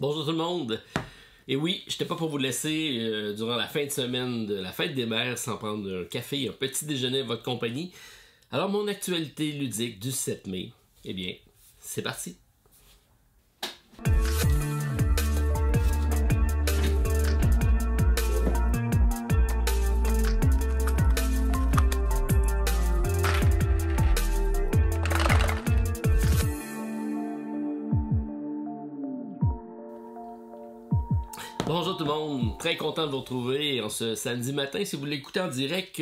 Bonjour tout le monde! Et oui, j'étais pas pour vous laisser durant la fin de semaine de la fête des mères sans prendre un café et un petit déjeuner à votre compagnie. Alors mon actualité ludique du 7 mai, eh bien, c'est parti! Bonjour tout le monde, très content de vous retrouver en ce samedi matin. Si vous l'écoutez en direct,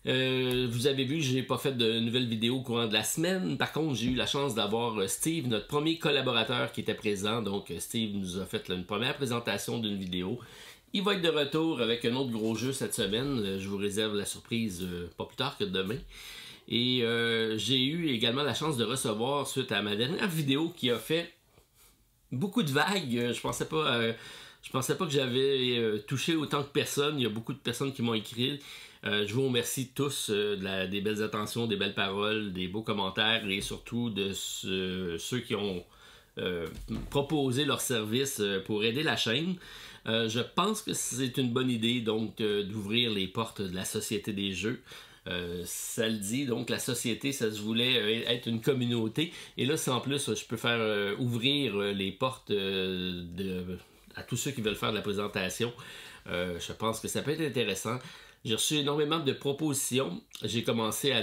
vous avez vu que j'ai pas fait de nouvelles vidéos au courant de la semaine. Par contre, j'ai eu la chance d'avoir Steve, notre premier collaborateur qui était présent. Donc Steve nous a fait une première présentation d'une vidéo. Il va être de retour avec un autre gros jeu cette semaine. Je vous réserve la surprise pas plus tard que demain. Et j'ai eu également la chance de recevoir, suite à ma dernière vidéo qui a fait beaucoup de vagues. Je pensais pas que j'avais touché autant de personnes. Il y a beaucoup de personnes qui m'ont écrit. Je vous remercie tous des belles attentions, des belles paroles, des beaux commentaires et surtout de ceux qui ont proposé leur service pour aider la chaîne. Je pense que c'est une bonne idée donc d'ouvrir les portes de la Société des jeux. Ça le dit, donc la société, ça se voulait être une communauté. Et là, c'est en plus, je peux faire ouvrir les portes à tous ceux qui veulent faire de la présentation. Je pense que ça peut être intéressant. J'ai reçu énormément de propositions. J'ai commencé à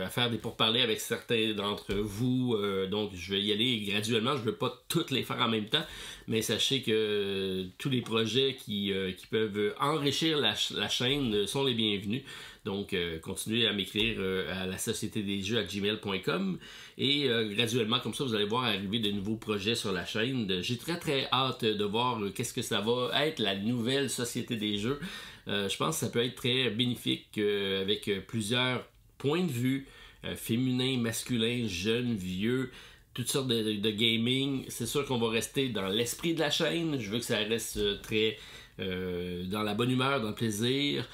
faire des pourparlers avec certains d'entre vous. Donc, je vais y aller graduellement. Je ne veux pas toutes les faire en même temps. Mais sachez que tous les projets qui peuvent enrichir la chaîne sont les bienvenus. Donc, continuez à m'écrire à la société des jeux @gmail.com et graduellement, comme ça, vous allez voir arriver de nouveaux projets sur la chaîne. J'ai très hâte de voir qu'est-ce que ça va être la nouvelle société des jeux. Je pense que ça peut être très bénéfique avec plusieurs points de vue, féminins, masculins, jeunes, vieux, toutes sortes de gaming. C'est sûr qu'on va rester dans l'esprit de la chaîne. Je veux que ça reste très dans la bonne humeur, dans le plaisir.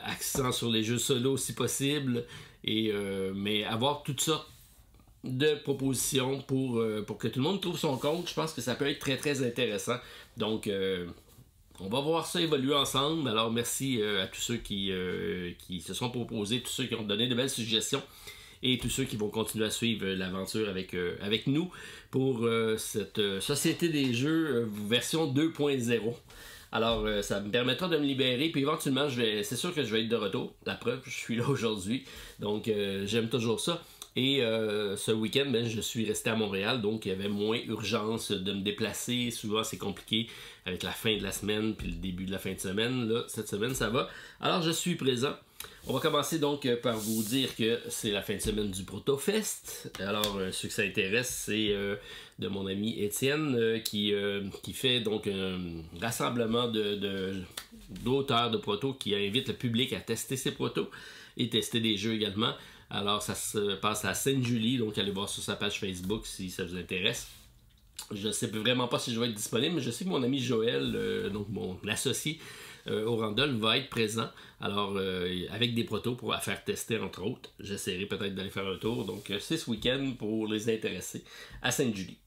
Accent sur les jeux solo si possible, mais avoir toutes sortes de propositions pour que tout le monde trouve son compte. Je pense que ça peut être très intéressant. Donc, on va voir ça évoluer ensemble. Alors, merci à tous ceux qui se sont proposés, tous ceux qui ont donné de belles suggestions et tous ceux qui vont continuer à suivre l'aventure avec nous pour cette Société des jeux version 2.0. Alors, ça me permettra de me libérer, puis éventuellement, c'est sûr que je vais être de retour. La preuve, je suis là aujourd'hui, donc j'aime toujours ça. Et ce week-end, je suis resté à Montréal, donc il y avait moins urgence de me déplacer. Souvent, c'est compliqué avec la fin de la semaine, puis le début de la fin de semaine. Là, cette semaine, ça va. Alors, je suis présent. On va commencer donc par vous dire que c'est la fin de semaine du ProtoFest. Alors, ceux que ça intéresse, c'est de mon ami Étienne qui fait donc un rassemblement d'auteurs de protos qui invite le public à tester ses protos et tester des jeux également. Alors, ça se passe à Sainte-Julie, donc allez voir sur sa page Facebook si ça vous intéresse. Je ne sais vraiment pas si je vais être disponible, mais je sais que mon ami Joël, donc mon associé au Randall, va être présent. Alors, avec des protos pour faire tester, entre autres. J'essaierai peut-être d'aller faire un tour. Donc, c'est ce week-end pour les intéressés à Sainte-Julie.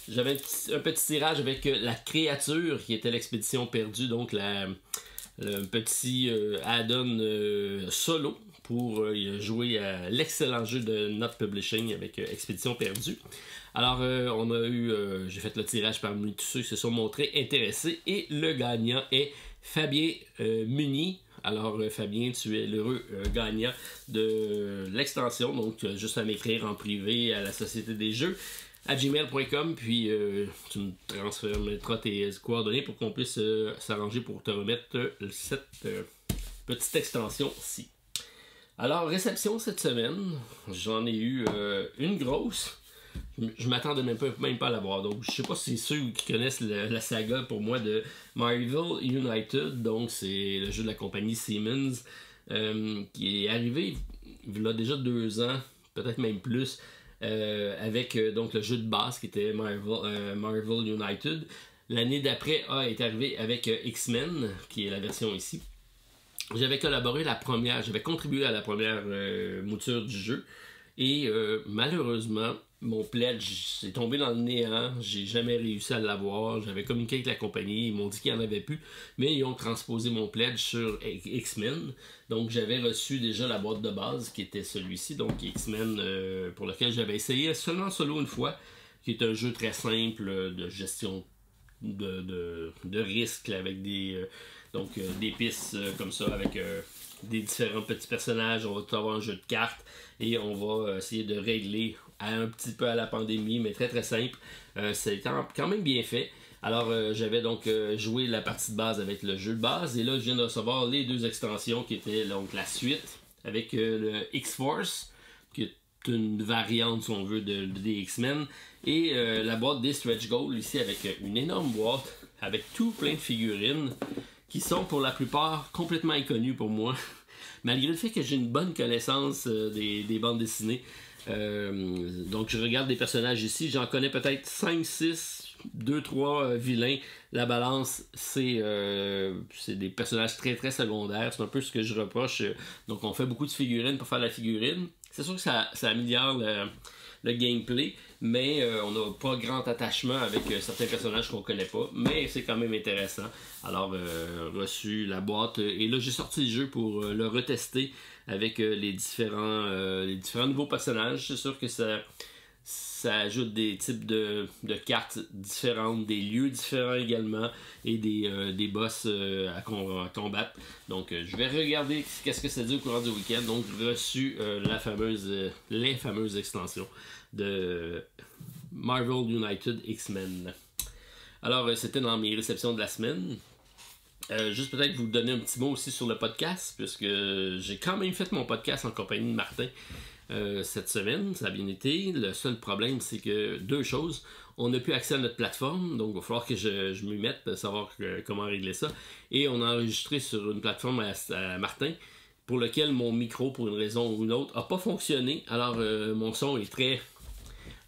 J'avais un petit tirage avec la créature qui était l'expédition perdue, donc le petit add-on solo pour jouer à l'excellent jeu de Not Publishing avec Expédition perdue. Alors, j'ai fait le tirage parmi tous ceux qui se sont montrés intéressés et le gagnant est Fabien Muni. Alors, Fabien, tu es l'heureux gagnant de l'extension, donc juste à m'écrire en privé à la Société des jeux @gmail.com, puis tu me transféreras tes coordonnées pour qu'on puisse s'arranger pour te remettre cette petite extension-ci. Alors, réception cette semaine, j'en ai eu une grosse. Je m'attendais même pas à l'avoir. Donc, je sais pas si c'est ceux qui connaissent la saga pour moi de Marvel United. Donc, c'est le jeu de la compagnie Siemens qui est arrivé il y a déjà 2 ans, peut-être même plus, avec donc le jeu de base qui était Marvel United. L'année d'après est arrivé avec X-Men, qui est la version ici. J'avais contribué à la première mouture du jeu. Et malheureusement, mon pledge est tombé dans le néant. J'ai jamais réussi à l'avoir. J'avais communiqué avec la compagnie. Ils m'ont dit qu'il n'y en avait plus. Mais ils ont transposé mon pledge sur X-Men. Donc j'avais reçu déjà la boîte de base qui était celui-ci. Donc X-Men pour lequel j'avais essayé seulement solo une fois. Qui est un jeu très simple de gestion de risques avec des pistes comme ça avec des différents petits personnages. On va tout avoir un jeu de cartes et on va essayer de régler un petit peu à la pandémie, mais très très simple. C'est quand même bien fait. Alors j'avais donc joué la partie de base avec le jeu de base et là je viens de recevoir les 2 extensions qui étaient donc la suite avec le X-Force qui est une variante si on veut des X-Men et la boîte des Stretch Goals ici avec une énorme boîte avec tout plein de figurines qui sont pour la plupart complètement inconnues pour moi malgré le fait que j'ai une bonne connaissance des bandes dessinées. Donc je regarde des personnages ici, j'en connais peut-être 5, 6, 2, 3 vilains. La balance, c'est des personnages très très secondaires. C'est un peu ce que je reproche. Donc on fait beaucoup de figurines pour faire la figurine. C'est sûr que ça améliore le gameplay, mais on n'a pas grand attachement avec certains personnages qu'on connaît pas, mais c'est quand même intéressant. Alors, reçu la boîte, et là j'ai sorti le jeu pour le retester avec les différents nouveaux personnages. C'est sûr que ça ajoute des types de cartes différentes, des lieux différents également, et des boss à combattre. Donc je vais regarder qu'est-ce que ça dit au courant du week-end. Donc reçu les fameuses extensions de Marvel United X-Men. Alors c'était dans mes réceptions de la semaine. Juste peut-être vous donner un petit mot aussi sur le podcast, puisque j'ai quand même fait mon podcast en compagnie de Martin cette semaine, ça a bien été. Le seul problème, c'est que 2 choses. On n'a plus accès à notre plateforme, donc il va falloir que je m'y mette pour savoir comment régler ça. Et on a enregistré sur une plateforme à Martin, pour lequel mon micro, pour une raison ou une autre, n'a pas fonctionné. Alors mon son est très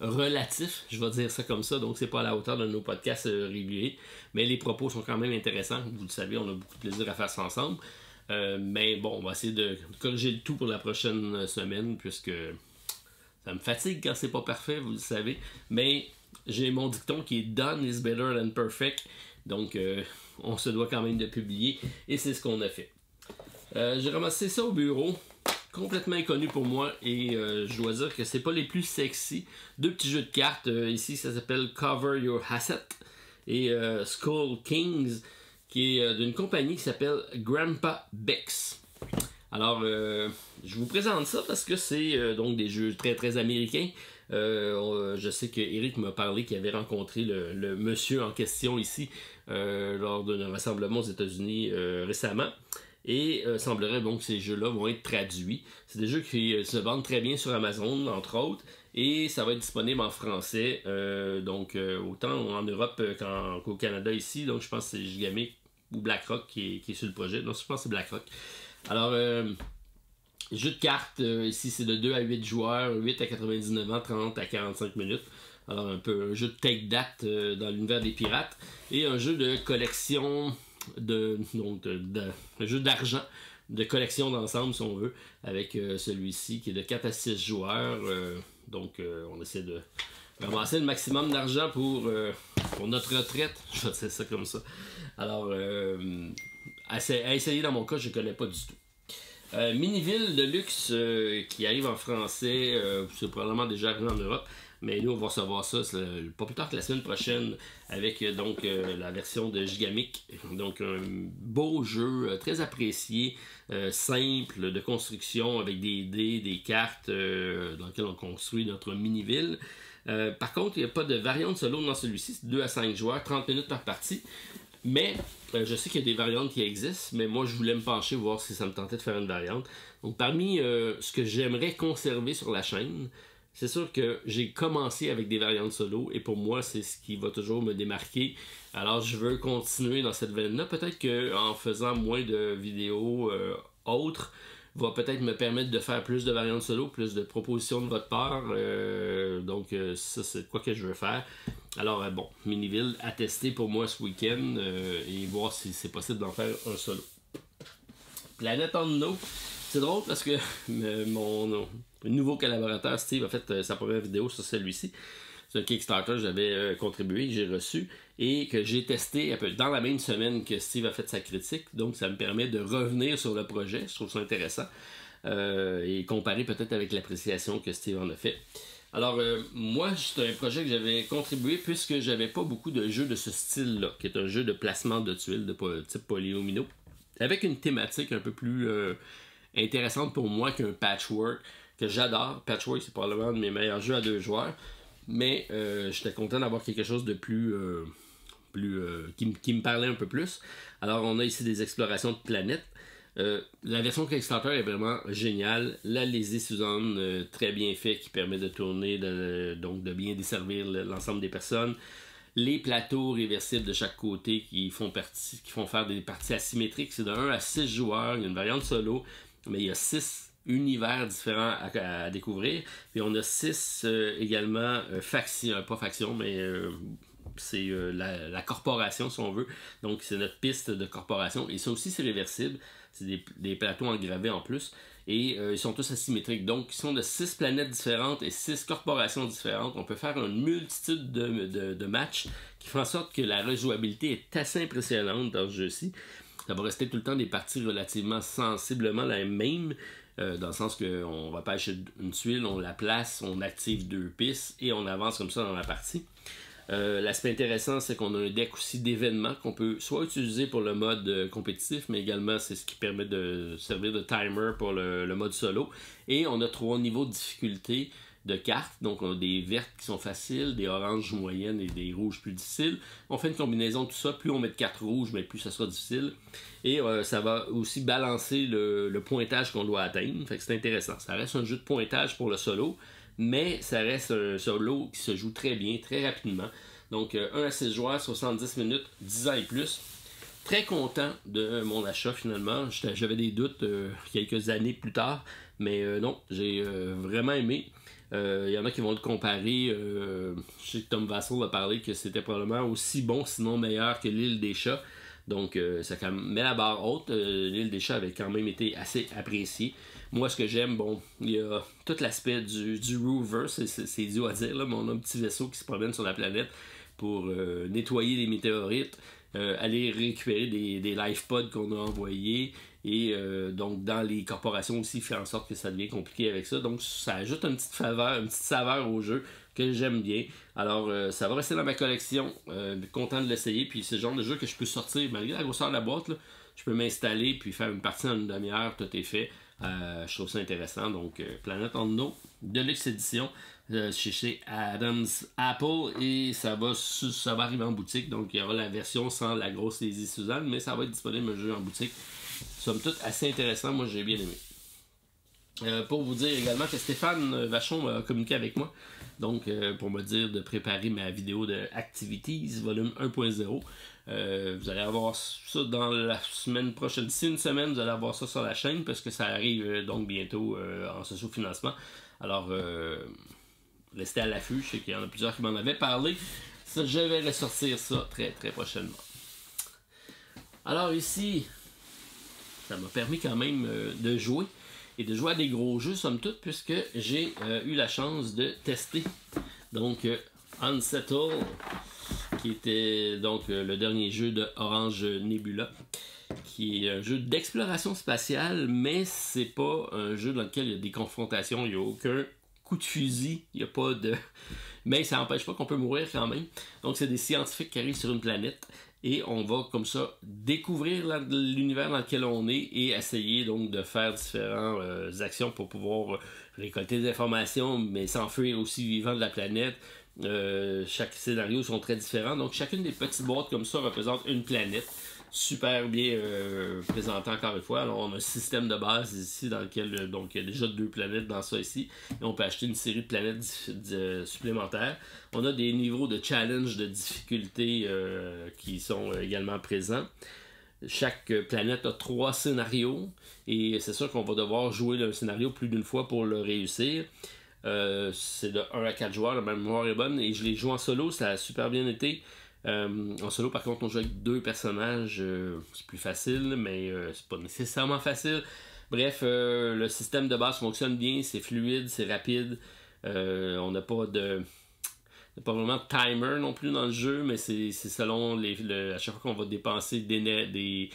relatif, je vais dire ça comme ça, donc c'est pas à la hauteur de nos podcasts réguliers, mais les propos sont quand même intéressants. Vous le savez, on a beaucoup de plaisir à faire ça ensemble. Mais bon, on va essayer de corriger le tout pour la prochaine semaine, puisque ça me fatigue quand c'est pas parfait, vous le savez. Mais j'ai mon dicton qui est Done is better than perfect. Donc on se doit quand même de publier. Et c'est ce qu'on a fait. J'ai ramassé ça au bureau. Complètement inconnu pour moi. Et je dois dire que c'est pas les plus sexy. 2 petits jeux de cartes. Ici, ça s'appelle Cover Your Asset. Et Skull Kings, qui est d'une compagnie qui s'appelle Grandpa Bex. Alors, je vous présente ça parce que c'est donc des jeux très très américains. Je sais que Eric m'a parlé qu'il avait rencontré le monsieur en question ici lors d'un rassemblement aux États-Unis récemment. Et semblerait donc que ces jeux-là vont être traduits. C'est des jeux qui se vendent très bien sur Amazon, entre autres. Et ça va être disponible en français. Donc, autant en Europe qu'au Canada ici. Donc, je pense que c'est Gigamic ou BlackRock qui est sur le projet. Non, je pense que c'est BlackRock. Alors, jeu de cartes, ici c'est de 2 à 8 joueurs, 8 à 99 ans, 30 à 45 minutes. Alors un peu un jeu de take date dans l'univers des pirates. Et un jeu de collection, un jeu d'argent, de collection d'ensemble si on veut, avec celui-ci qui est de 4 à 6 joueurs. Donc on essaie de ramasser le maximum d'argent pour notre retraite, je vais dire ça comme ça. Alors, à essayer dans mon cas, je ne connais pas du tout. Miniville de luxe qui arrive en français, c'est probablement déjà arrivé en Europe, mais nous on va recevoir ça pas plus tard que la semaine prochaine avec la version de Gigamic. Donc un beau jeu, très apprécié, simple de construction avec des dés, des cartes dans lesquelles on construit notre mini-ville. Par contre, il n'y a pas de variante solo dans celui-ci, c'est 2 à 5 joueurs, 30 minutes par partie. Mais je sais qu'il y a des variantes qui existent, mais moi je voulais me pencher, voir si ça me tentait de faire une variante. Donc parmi ce que j'aimerais conserver sur la chaîne, c'est sûr que j'ai commencé avec des variantes solo, et pour moi c'est ce qui va toujours me démarquer. Alors je veux continuer dans cette veine-là, peut-être qu'en faisant moins de vidéos autres, va peut-être me permettre de faire plus de variantes solo, plus de propositions de votre part. Donc ça c'est quoi que je veux faire. Alors bon, Miniville à tester pour moi ce week-end et voir si c'est possible d'en faire un solo. Planète Unknown, c'est drôle parce que nouveau collaborateur. Steve a fait sa première vidéo sur celui-ci. C'est un Kickstarter, j'avais contribué, j'ai reçu et que j'ai testé un peu dans la même semaine que Steve a fait sa critique. Donc ça me permet de revenir sur le projet. Je trouve ça intéressant. Et comparer peut-être avec l'appréciation que Steve en a fait. Alors, moi, c'est un projet que j'avais contribué puisque j'avais pas beaucoup de jeux de ce style-là, qui est un jeu de placement de tuiles de type polyomino, avec une thématique un peu plus intéressante pour moi qu'un patchwork, que j'adore. Patchwork, c'est probablement un de mes meilleurs jeux à 2 joueurs, mais j'étais content d'avoir quelque chose de plus... qui me parlait un peu plus. Alors, on a ici des explorations de planètes. La version Kickstarter est vraiment géniale. La Lazy Susan, très bien fait, qui permet de tourner, donc de bien desservir l'ensemble des personnes. Les plateaux réversibles de chaque côté qui font faire des parties asymétriques. C'est de 1 à 6 joueurs. Il y a une variante solo, mais il y a 6 univers différents à découvrir. Puis on a 6 également factions, pas factions, mais... c'est la corporation, si on veut. Donc, c'est notre piste de corporation. Et ça aussi, c'est réversible. C'est des plateaux engravés en plus. Et ils sont tous asymétriques. Donc, ils sont de 6 planètes différentes et 6 corporations différentes. On peut faire une multitude de matchs qui font en sorte que la rejouabilité est assez impressionnante dans ce jeu-ci. Ça va rester tout le temps des parties relativement sensiblement la même. Dans le sens qu'on va pêcher une tuile, on la place, on active 2 pistes et on avance comme ça dans la partie. L'aspect intéressant, c'est qu'on a un deck aussi d'événements qu'on peut soit utiliser pour le mode compétitif, mais également c'est ce qui permet de servir de timer pour le mode solo. Et on a 3 niveaux de difficulté de cartes. Donc on a des vertes qui sont faciles, des oranges moyennes et des rouges plus difficiles. On fait une combinaison de tout ça. Plus on met de cartes rouges, mais plus ça sera difficile. Et ça va aussi balancer le pointage qu'on doit atteindre. Fait que c'est intéressant. Ça reste un jeu de pointage pour le solo, mais ça reste un solo qui se joue très bien, très rapidement. Donc 1 à 6 joueurs, 70 minutes, 10 ans et plus. Très content de mon achat finalement. J'avais des doutes quelques années plus tard, mais non, j'ai vraiment aimé. Il y en a qui vont le comparer. Je sais que Tom Vassell a parlé que c'était probablement aussi bon, sinon meilleur que l'île des chats. Donc ça met la barre haute. L'île des chats avait quand même été assez appréciée. Moi, ce que j'aime, bon, il y a tout l'aspect du Rooverse, c'est idiot à dire, là, mais on a un petit vaisseau qui se promène sur la planète pour nettoyer les météorites, aller récupérer des life pods qu'on a envoyés, et donc dans les corporations aussi, faire en sorte que ça devient compliqué avec ça. Donc ça ajoute une petite saveur au jeu que j'aime bien. Alors ça va rester dans ma collection, content de l'essayer, puis c'est le genre de jeu que je peux sortir, malgré la grosseur de la boîte, là, je peux m'installer, puis faire une partie en une demi-heure, tout est fait. Je trouve ça intéressant. Donc Planète Unknown Deluxe Edition chez Adams Apple, et ça va arriver en boutique. Donc il y aura la version sans la grosse Lazy Susan, mais ça va être disponible un jeu en boutique. Somme toute assez intéressant, moi j'ai bien aimé. Pour vous dire également que Stéphane Vachon a communiqué avec moi, donc pour me dire de préparer ma vidéo de Activities volume 1.0. Vous allez avoir ça dans la semaine prochaine. D'ici une semaine, vous allez avoir ça sur la chaîne parce que ça arrive donc bientôt en socio-financement. Alors, restez à l'affût. Je sais qu'il y en a plusieurs qui m'en avaient parlé. Ça, je vais ressortir ça très très prochainement. Alors ici, ça m'a permis quand même de jouer et de jouer à des gros jeux, somme toute, puisque j'ai eu la chance de tester. Donc, Unsettled, qui était donc le dernier jeu de Orange Nebula, qui est un jeu d'exploration spatiale, mais c'est pas un jeu dans lequel il y a des confrontations, il n'y a aucun coup de fusil, il n'y a pas de... Mais ça n'empêche pas qu'on peut mourir quand même. Donc c'est des scientifiques qui arrivent sur une planète, et on va comme ça découvrir l'univers dans lequel on est et essayer donc de faire différentes actions pour pouvoir récolter des informations, mais s'enfuir aussi vivant de la planète. Chaque scénario sont très différents, donc chacune des petites boîtes comme ça représente une planète, super bien présentée encore une fois. Alors on a un système de base ici dans lequel donc il y a déjà 2 planètes dans ça ici, et on peut acheter une série de planètes supplémentaires. On a des niveaux de challenge de difficulté qui sont également présents. Chaque planète a 3 scénarios, et c'est sûr qu'on va devoir jouer le scénario plus d'une fois pour le réussir. C'est de 1 à 4 joueurs, la mémoire est bonne, et je l'ai joué en solo, ça a super bien été. En solo, par contre, on joue avec 2 personnages, c'est plus facile, mais c'est pas nécessairement facile. Bref, le système de base fonctionne bien, c'est fluide, c'est rapide. On n'a pas vraiment de timer non plus dans le jeu, mais c'est selon à chaque fois qu'on va dépenser du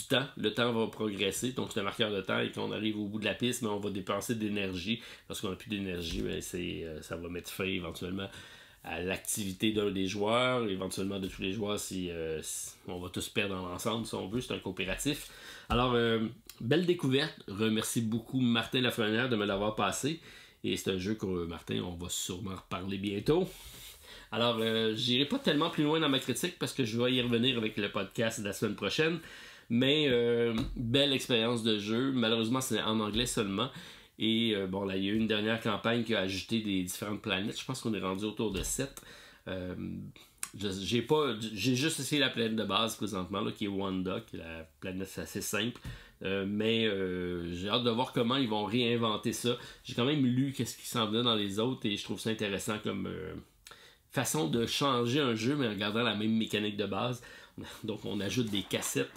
temps, le temps va progresser. Donc c'est un marqueur de temps et quand on arrive au bout de la piste, on va dépenser de l'énergie. Lorsqu'on n'a plus d'énergie, ça va mettre fin éventuellement à l'activité d'un des joueurs, éventuellement de tous les joueurs si on va tous perdre ensemble si on veut, c'est un coopératif. Alors, belle découverte, remercie beaucoup Martin Lafrenière de me l'avoir passé, et c'est un jeu que Martin, on va sûrement reparler bientôt. Alors, j'irai pas tellement plus loin dans ma critique parce que je vais y revenir avec le podcast de la semaine prochaine, mais belle expérience de jeu, malheureusement c'est en anglais seulement. Et bon, là, il y a eu une dernière campagne qui a ajouté des différentes planètes. Je pense qu'on est rendu autour de 7. J'ai juste essayé la planète de base présentement, là, qui est Wanda, qui est la planète assez simple. Mais j'ai hâte de voir comment ils vont réinventer ça. J'ai quand même lu qu'est-ce qui s'en venait dans les autres et je trouve ça intéressant comme façon de changer un jeu, mais en gardant la même mécanique de base. Donc, on ajoute des cassettes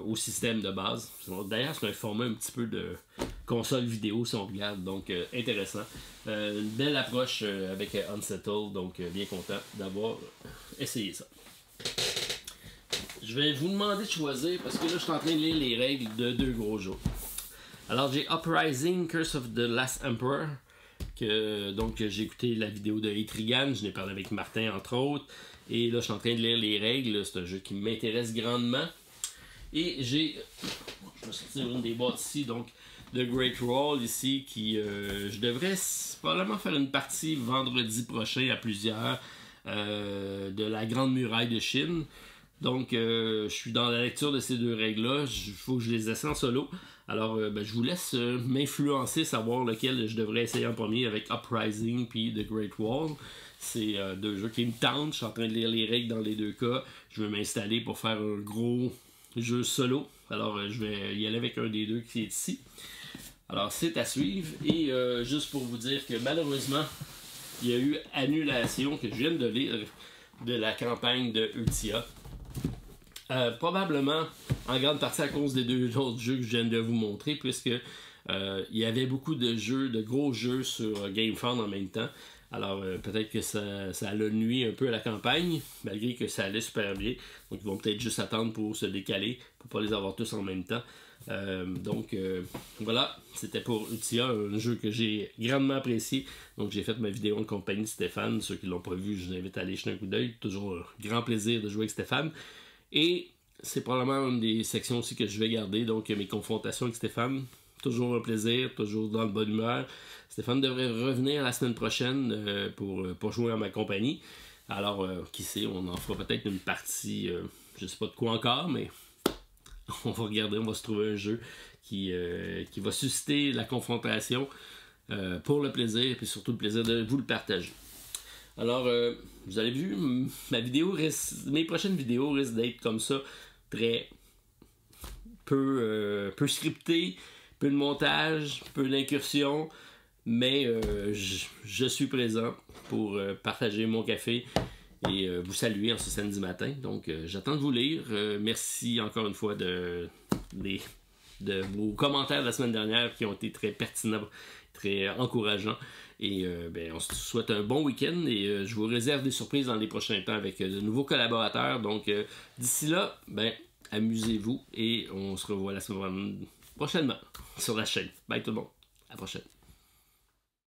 au système de base. D'ailleurs, c'est un format un petit peu de console vidéo, si on regarde. Donc, intéressant. Une belle approche avec Unsettled. Donc, bien content d'avoir essayé ça. Je vais vous demander de choisir, parce que là, je suis en train de lire les règles de 2 gros jeux. Alors, j'ai Uprising, Curse of the Last Emperor. Donc, j'ai écouté la vidéo de Etrigan. Je n'ai parlé avec Martin, entre autres. Et là, je suis en train de lire les règles. C'est un jeu qui m'intéresse grandement. Et je vais sortir une des boîtes ici. Donc, The Great Wall ici, qui je devrais probablement faire une partie vendredi prochain à plusieurs de la Grande Muraille de Chine. Donc, je suis dans la lecture de ces 2 règles-là. Il faut que je les essaie en solo. Alors, je vous laisse m'influencer, savoir lequel je devrais essayer en premier avec Uprising puis The Great Wall. C'est 2 jeux qui me tentent. Je suis en train de lire les règles dans les 2 cas. Je vais m'installer pour faire un gros jeu solo. Alors, je vais y aller avec un des 2 qui est ici. Alors, c'est à suivre. Et juste pour vous dire que malheureusement, il y a eu annulation que je viens de lire de la campagne de Ultia. Probablement en grande partie à cause des 2 autres jeux que je viens de vous montrer, puisque il y avait beaucoup de gros jeux sur GameFound en même temps. Alors peut-être que ça a nuit un peu à la campagne, malgré que ça allait super bien. Donc ils vont peut-être juste attendre pour se décaler, pour pas les avoir tous en même temps. Donc voilà, c'était pour Ultia, un jeu que j'ai grandement apprécié. Donc j'ai fait ma vidéo en compagnie de Stéphane. Ceux qui l'ont pas vu, je vous invite à aller jeter un coup d'œil. Toujours un grand plaisir de jouer avec Stéphane. Et c'est probablement une des sections aussi que je vais garder. Donc mes confrontations avec Stéphane, toujours un plaisir, toujours dans de bonne humeur. Stéphane devrait revenir la semaine prochaine pour jouer à ma compagnie. Alors, qui sait, on en fera peut-être une partie, je sais pas de quoi encore, mais on va regarder, on va se trouver un jeu qui va susciter la confrontation pour le plaisir, et surtout le plaisir de vous le partager. Alors, vous avez vu, mes prochaines vidéos risquent d'être comme ça, très peu scriptées, peu de montage, peu d'incursion, mais je suis présent pour partager mon café et vous saluer en ce samedi matin. Donc, j'attends de vous lire. Merci encore une fois de vos commentaires de la semaine dernière qui ont été très pertinents, très encourageants. Et on se souhaite un bon week-end et je vous réserve des surprises dans les prochains temps avec de nouveaux collaborateurs. Donc, d'ici là, amusez-vous et on se revoit la semaine prochainement sur la chaîne. Bye tout le monde. À la prochaine.